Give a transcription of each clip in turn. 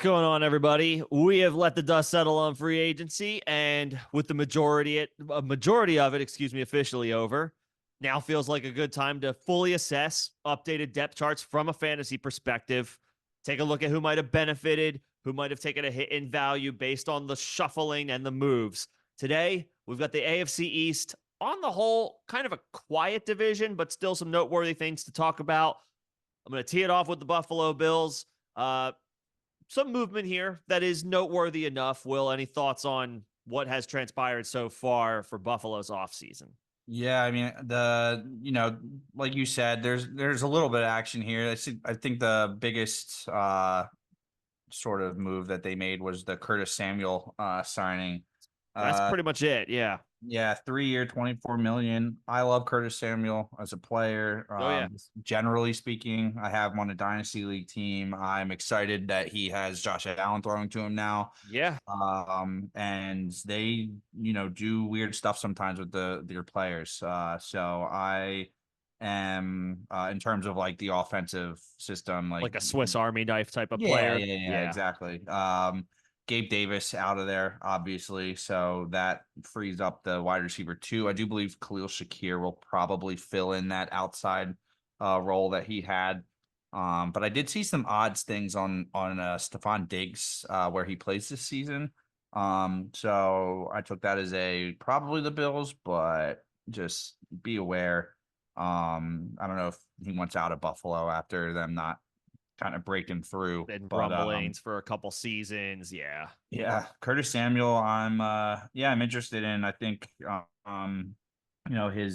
What's going on, everybody? We have let the dust settle on free agency, and with the majority of it, officially over, now feels like a good time to fully assess updated depth charts from a fantasy perspective. Take a look at who might have benefited, who might have taken a hit in value based on the shuffling and the moves. Today, we've got the AFC East, on the whole, kind of a quiet division, but still some noteworthy things to talk about. I'm going to tee it off with the Buffalo Bills. Some movement here that is noteworthy enough. Will, any thoughts on what has transpired so far for Buffalo's offseason? Yeah, I mean like you said, there's a little bit of action here. I think the biggest sort of move that they made was the Curtis Samuel signing. That's Uh pretty much it. Yeah. yeah, 3 year, 24 million. I love Curtis Samuel as a player. Oh, yeah. Generally speaking, I have him on a dynasty league team. I'm excited that he has Josh Allen throwing to him now. Yeah. And they, do weird stuff sometimes with their players. So I am in terms of like the offensive system, like Like a Swiss Army knife type of yeah, player. yeah, yeah, Yeah. exactly. Gabe Davis out of there, obviously, so that frees up the wide receiver too. I do believe Khalil Shakir will probably fill in that outside role that he had. But I did see some odds things on Stephon Diggs where he plays this season. So I took that as a probably the Bills, but just be aware. I don't know if he wants out of Buffalo after them not kind of breaking through. Been But rumblings for a couple seasons. Yeah. yeah, Curtis Samuel, I'm interested in. I think his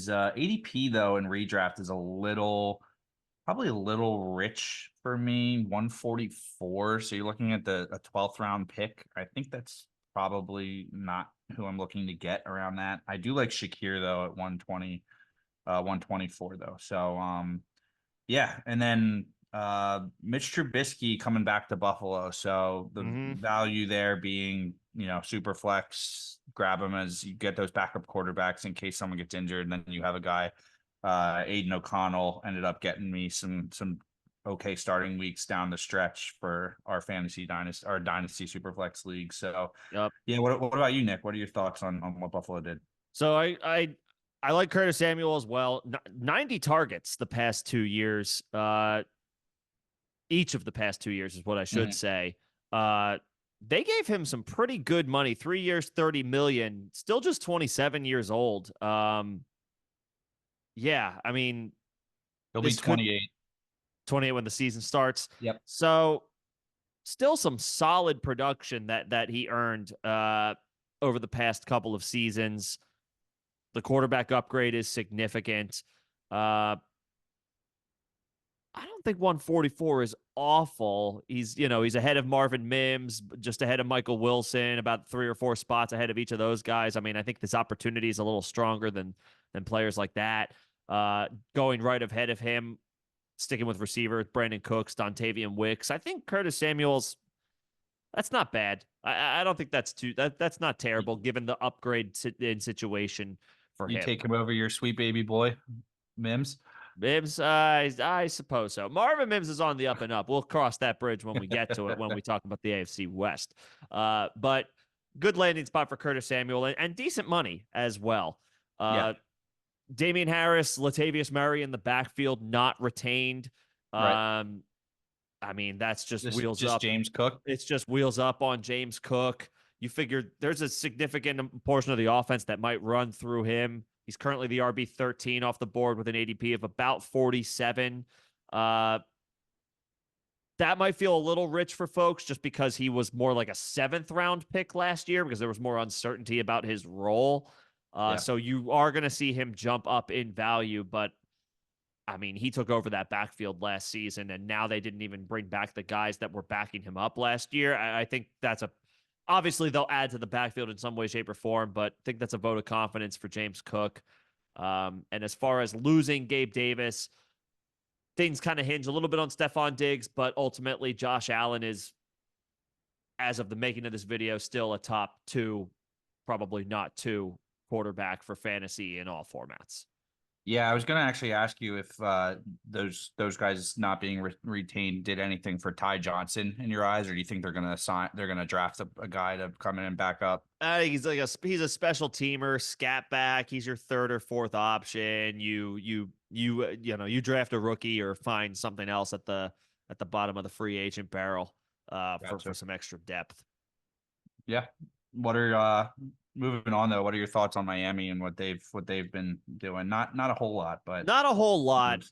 ADP though in redraft is probably a little rich for me, 144. So you're looking at a 12th round pick. I think that's probably not who I'm looking to get around that. I do like Shakir though at 120, 124 though. So yeah, and then Mitch Trubisky coming back to Buffalo. So the Mm-hmm. value there being, super flex, grab him as you get those backup quarterbacks in case someone gets injured. And then you have a guy, Aiden O'Connell ended up getting me some okay starting weeks down the stretch for our dynasty super flex league. So Yep. yeah, what about you, Nick? What are your thoughts on what Buffalo did? So I like Curtis Samuel as well. 90 targets the past 2 years. Each of the past 2 years is what I should Mhm. say. They gave him some pretty good money. 3 years, 30 million. Still just 27 years old. Yeah, I mean, He'll be this could 28. 28 when the season starts. Yep. So still some solid production that he earned over the past couple of seasons. The quarterback upgrade is significant. I don't think 144 is awful. He's ahead of Marvin Mims, just ahead of Michael Wilson, about 3 or 4 spots ahead of each of those guys. I mean, I think this opportunity is a little stronger than players like that. Going right ahead of him, sticking with receiver, Brandon Cooks, Dontavian Wicks. I think Curtis Samuel's that's not bad. I don't think that's not terrible given the upgrade in situation for You him. take him over your sweet baby boy, Mims. Mims, I suppose so. Marvin Mims is on the up and up. We'll cross that bridge when we get to it when we talk about the AFC West. But good landing spot for Curtis Samuel and decent money as well. Yeah, Damian Harris, Latavius Murray in the backfield, not retained. right. I mean, that's just This is wheels just up. James Cook. It's just wheels up on James Cook. You figure there's a significant portion of the offense that might run through him. He's currently the RB 13 off the board with an ADP of about 47. Uh, that might feel a little rich for folks just because he was more like a 7th round pick last year because there was more uncertainty about his role. Yeah, So you are going to see him jump up in value, but I mean, he took over that backfield last season, and now they didn't even bring back the guys that were backing him up last year. I think that's obviously they'll add to the backfield in some way, shape, or form, but I think that's a vote of confidence for James Cook. And as far as losing Gabe Davis, things kind of hinge a little bit on Stephon Diggs, but ultimately Josh Allen is, as of the making of this video, still a top 2, probably not 2 quarterback for fantasy in all formats. Yeah, I was going to actually ask you if those guys not being retained did anything for Ty Johnson in your eyes, or do you think they're going to draft a guy to come in and back up? He's a special teamer, scat back. He's your third or fourth option. You draft a rookie or find something else at the bottom of the free agent barrel for Gotcha. some extra depth. Yeah. What are moving on though? What are your thoughts on Miami and what they've been doing? Not a whole lot, but Not a whole lot.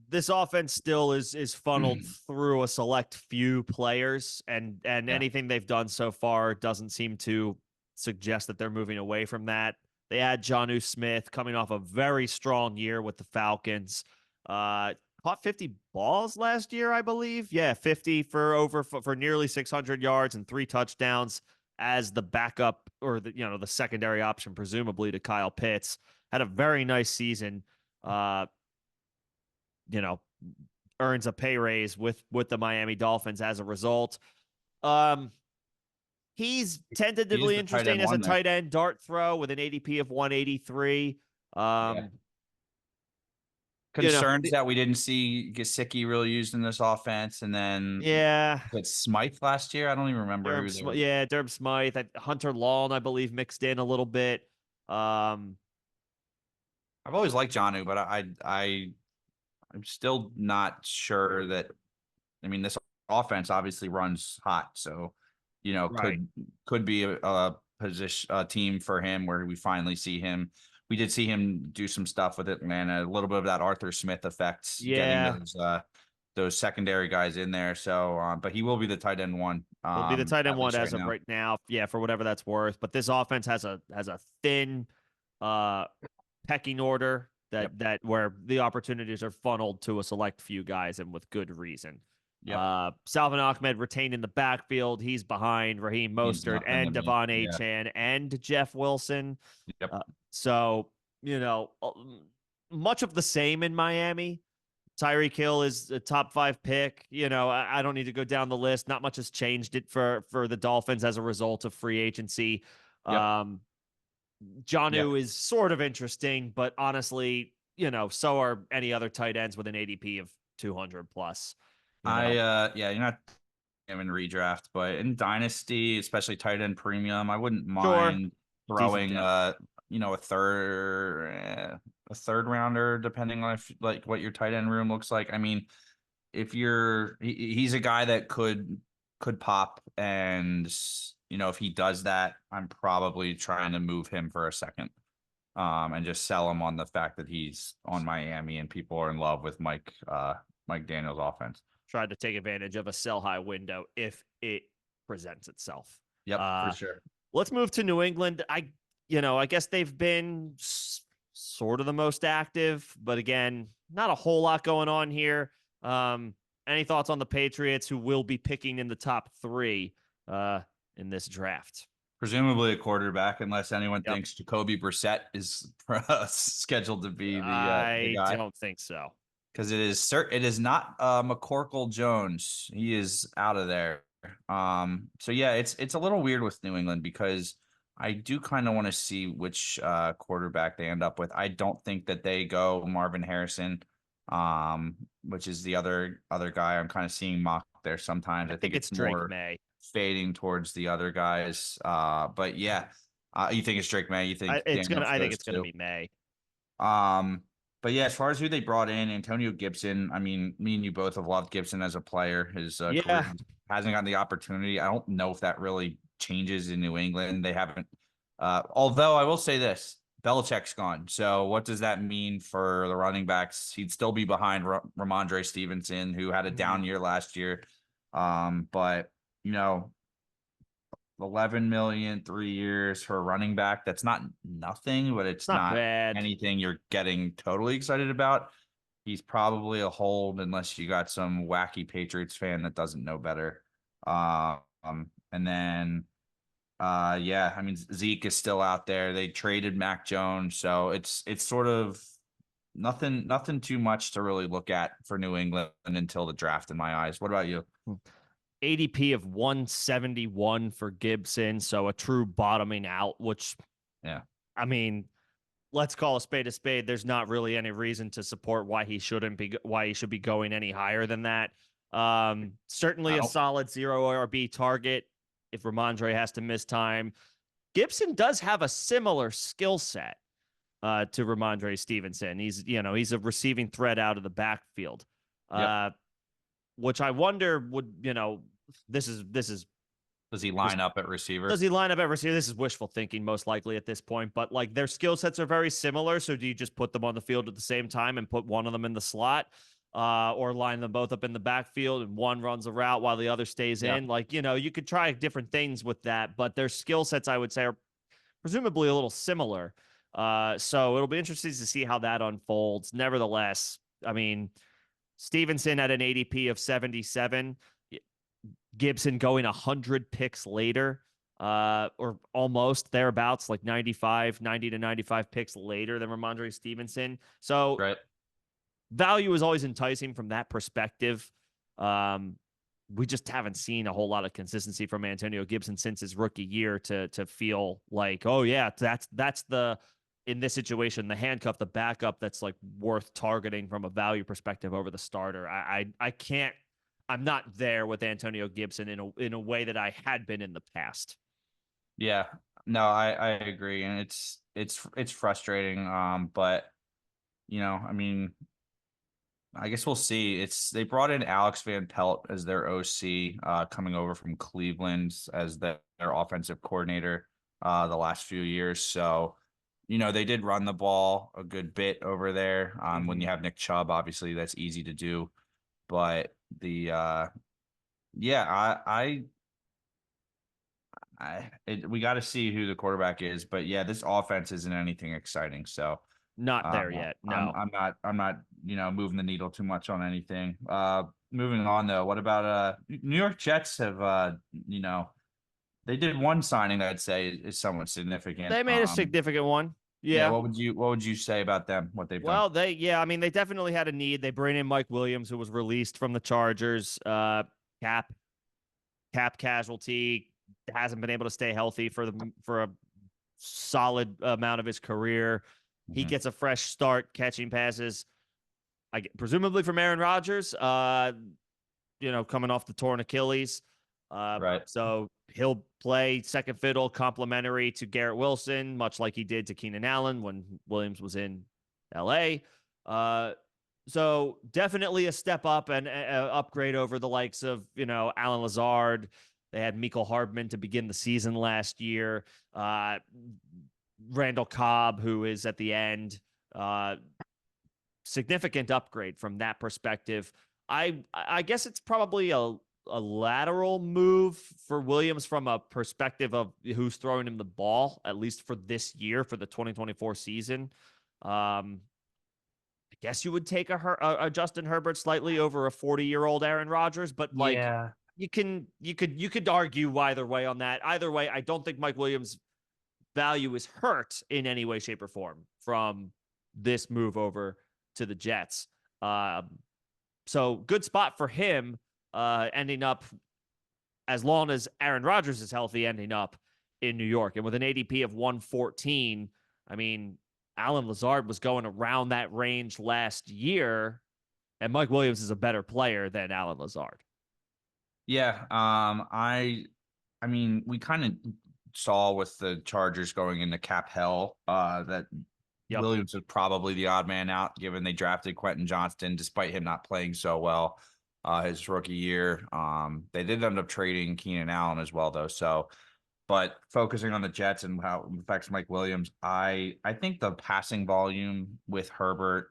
This offense still is funneled through a select few players, and yeah, anything they've done so far doesn't seem to suggest that they're moving away from that. They had Jonnu Smith coming off a very strong year with the Falcons. Caught 50 balls last year, I believe. Yeah, 50 for nearly 600 yards and 3 touchdowns as the backup or the secondary option, presumably to Kyle Pitts. Had a very nice season. Uh, you know, earns a pay raise with the Miami Dolphins as a result. Um, he's he is tentatively the tight end interesting as a one there. tight end dart throw with an ADP of 183. Yeah. Um, you know, Concerns that we didn't see Gesicki really used in this offense, and then yeah, but Smythe last year. I don't even remember who they were. Durham Smythe, Hunter Long, I believe, mixed in a little bit. Um, I've always liked Janu, but I'm still not sure that. I mean, this offense obviously runs hot, so right. could be a position a team for him where we finally see him. We did see him do some stuff with Atlanta, a little bit of that Arthur Smith effect, getting Yeah, those secondary guys in there. So, but he will be the tight end one, he'll be the tight end at one least right as of now. right now. Yeah, for whatever that's worth. But this offense has a thin uh pecking order Yep. that where the opportunities are funneled to a select few guys and with good reason. Yep. Salvin Ahmed retained in the backfield. He's behind Raheem Means Mostert nothing to and me. Devon Yeah. Achan and Jeff Wilson. Yep. So, much of the same in Miami. Tyreek Hill is a top 5 pick. I don't need to go down the list. Not much has changed it for the Dolphins as a result of free agency. Yep. Um, Yeah. Jonnu is sort of interesting, but honestly, so are any other tight ends with an ADP of 200 plus. Yeah, you're not him in redraft, but in dynasty, especially tight end premium, I wouldn't Sure, mind decent throwing depth. a third rounder, depending on if like what your tight end room looks like. I mean, if he's a guy that could pop, and if he does that, I'm probably trying to move him for a second. And just sell him on the fact that he's on Miami and people are in love with Mike Daniels offense. Tried to take advantage of a sell high window if it presents itself. Yep, for Uh, sure. let's move to New England. I guess they've been sort of the most active, but again, not a whole lot going on here. Any thoughts on the Patriots, who will be picking in the top 3 in this draft? Presumably a quarterback, unless anyone Yep. thinks Jacoby Brissett is scheduled to be the I guy. don't think so. Because it is not McCorkle Jones. He is out of there. So yeah, it's a little weird with New England because I do kind of want to see which quarterback they end up with. I don't think that they go Marvin Harrison, which is the other guy I'm kind of seeing mocked there sometimes. I I think think it's it's Drake more May. fading towards the other guys. But yeah, you think it's Drake May? You think Daniels I think goes it's gonna too? be May. Um, but yeah, as far as who they brought in, Antonio Gibson. I mean, me and you both have loved Gibson as a player. His career Yeah, hasn't gotten the opportunity. I don't know if that really changes in New England. They haven't. Although I will say this, Belichick's gone. So what does that mean for the running backs? He'd still be behind Ramondre Stevenson, who had a down Mhm. year last year. But you know, 11 million, 3 years for a running back. That's not nothing, but It's it's not not bad. anything you're getting totally excited about. He's probably a hold unless you got some wacky Patriots fan that doesn't know better. And then yeah, I mean Zeke is still out there. They traded Mac Jones, so it's sort of nothing too much to really look at for New England until the draft in my eyes. What about you? ADP of 171 for Gibson, so a true bottoming out, which Yeah. I mean, let's call a spade a spade. There's not really any reason to support why he should be going any higher than that. Certainly I a don't. solid 0 RB target if Ramondre has to miss time. Gibson does have a similar skill set to Ramondre Stevenson. He's a receiving threat out of the backfield. Yep. Which I wonder this is Does he line up at receiver? does he line up at receiver? This is wishful thinking, most likely at this point. But like their skill sets are very similar. So do you just put them on the field at the same time and put one of them in the slot, or line them both up in the backfield and one runs a route while the other stays Yeah. in? Like you could try different things with that, but their skill sets, I would say, are presumably a little similar. So it'll be interesting to see how that unfolds. Nevertheless, I mean, Stevenson at an ADP of 77. Gibson going 100 picks later, or almost thereabouts, like 90 to 95 picks later than Ramondre Stevenson. So Right. value is always enticing from that perspective. We just haven't seen a whole lot of consistency from Antonio Gibson since his rookie year to feel like, oh yeah, that's the, in this situation, the handcuff, the backup that's like worth targeting from a value perspective over the starter. I can't. I'm not there with Antonio Gibson in a way that I had been in the past. Yeah. No, I agree, and it's frustrating. But I mean, I guess we'll see. They brought in Alex Van Pelt as their OC, coming over from Cleveland as their offensive coordinator the last few years. So, they did run the ball a good bit over there. When you have Nick Chubb, obviously that's easy to do. But we got to see who the quarterback is. But yeah, this offense isn't anything exciting. So Not there yet. No. I'm not, moving the needle too much on anything. Moving on though, what about New York Jets have they did one signing that I'd say is somewhat significant. They made a significant one. Yeah, Yeah. what would you say about them? What they've done? Well, I mean, they definitely had a need. They bring in Mike Williams, who was released from the Chargers. Cap casualty, hasn't been able to stay healthy for a solid amount of his career. He gets a fresh start catching passes, presumably from Aaron Rodgers. Coming off the torn Achilles. Right. So he'll play second fiddle, complimentary to Garrett Wilson, much like he did to Keenan Allen when Williams was in LA. So definitely a step up and upgrade over the likes of, Alan Lazard. They had Mecole Hardman to begin the season last year. Randall Cobb, who is at the end. Significant upgrade from that perspective. I guess it's probably a lateral move for Williams from a perspective of who's throwing him the ball, at least for this year, for the 2024 season. I guess you would take a Justin Herbert slightly over a 40-year-old Aaron Rodgers, but like you could argue either way on that. Either way, I don't think Mike Williams' value is hurt in any way, shape, or form from this move over to the Jets. So good spot for him, ending up, as long as Aaron Rodgers is healthy, ending up in New York. And with an ADP of 114, I mean, Alan Lazard was going around that range last year, and Mike Williams is a better player than Alan Lazard. Yeah. I mean, we kind of saw with the Chargers going into cap hell, that Williams was probably the odd man out, given they drafted Quentin Johnston, despite him not playing so well his rookie year. They did end up trading Keenan Allen as well, though. So, but focusing on the Jets and how it affects Mike Williams, I think the passing volume with Herbert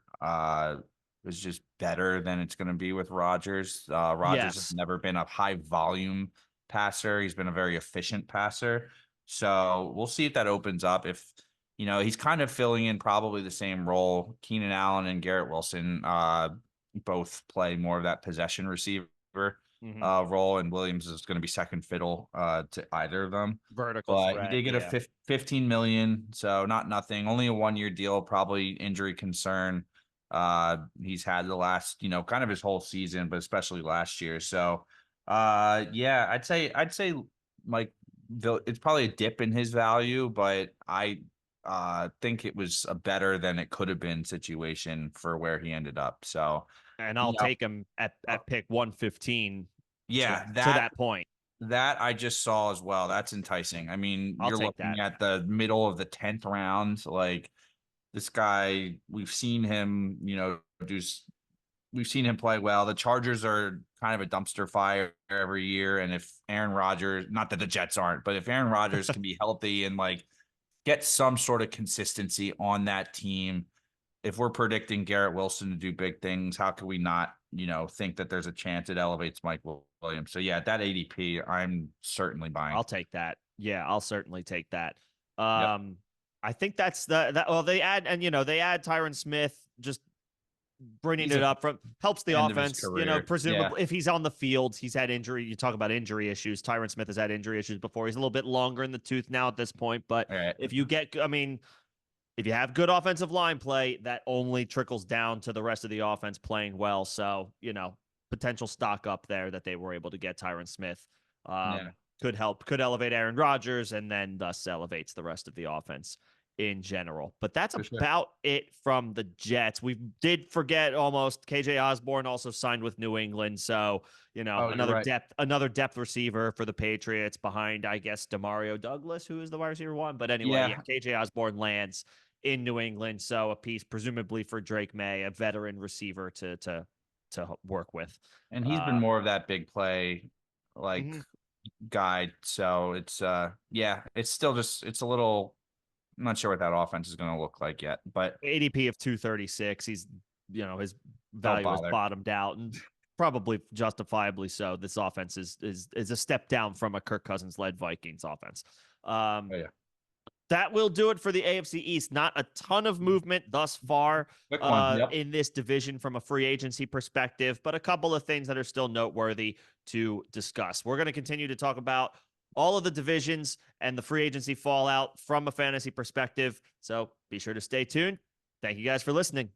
is just better than it's going to be with Rodgers. Rodgers has never been a high volume passer. He's been a very efficient passer. So we'll see if that opens up. If he's kind of filling in probably the same role. Keenan Allen and Garrett Wilson both play more of that possession receiver role, and Williams is going to be second fiddle to either of them. Vertical but threat, he did get a $15 million, so not nothing. Only a 1-year deal, probably injury concern. He's had the last, kind of his whole season, but especially last year. So, I'd say Mike, it's probably a dip in his value, but I think it was a better than it could have been situation for where he ended up. So, And you I'll know, take him at uh, pick 115 yeah, to that point. that I just saw as well. That's enticing. I mean, I'll you're take looking that. at the middle of the 10th round. Like this guy, we've seen him, we've seen him play well. The Chargers are kind of a dumpster fire every year. And if Aaron Rodgers, not that the Jets aren't, but if Aaron Rodgers can be healthy and like get some sort of consistency on that team, if we're predicting Garrett Wilson to do big things, how can we not, think that there's a chance it elevates Mike Williams? So yeah, that ADP, I'm certainly buying. I'll take that. Yeah, I'll certainly take that. Yep. I think that's that. Well, they add, and they add Tyron Smith, just bringing He's it at up from helps the the end of his offense. career. Yeah. Presumably if he's on the field, he's had injury. You talk about injury issues. Tyron Smith has had injury issues before. He's a little bit longer in the tooth now at this point, but All right. if you get, I mean, if you have good offensive line play, that only trickles down to the rest of the offense playing well. So, potential stock up there that they were able to get Tyron Smith. Yeah. Could elevate Aaron Rodgers and then thus elevates the rest of the offense in general. But that's For sure. about it from the Jets. We did forget almost KJ Osborne also signed with New England. So, Oh, you're right. another depth receiver for the Patriots behind, I guess, Demario Douglas, who is the wide receiver one. But anyway, Yeah. KJ Osborne lands in New England. So a piece presumably for Drake May, a veteran receiver to work with. And he's been more of that big play like Mhm. guy. So it's yeah, it's still just it's a little I'm not sure what that offense is going to look like yet, but ADP of 236. He's, his don't value has bother. bottomed out and probably justifiably so. This offense is a step down from a Kirk Cousins led Vikings offense. Oh, yeah. That will do it for the AFC East. Not a ton of movement thus far Quick one. Yep. in this division from a free agency perspective, but a couple of things that are still noteworthy to discuss. We're going to continue to talk about all of the divisions and the free agency fallout from a fantasy perspective. So be sure to stay tuned. Thank you guys for listening.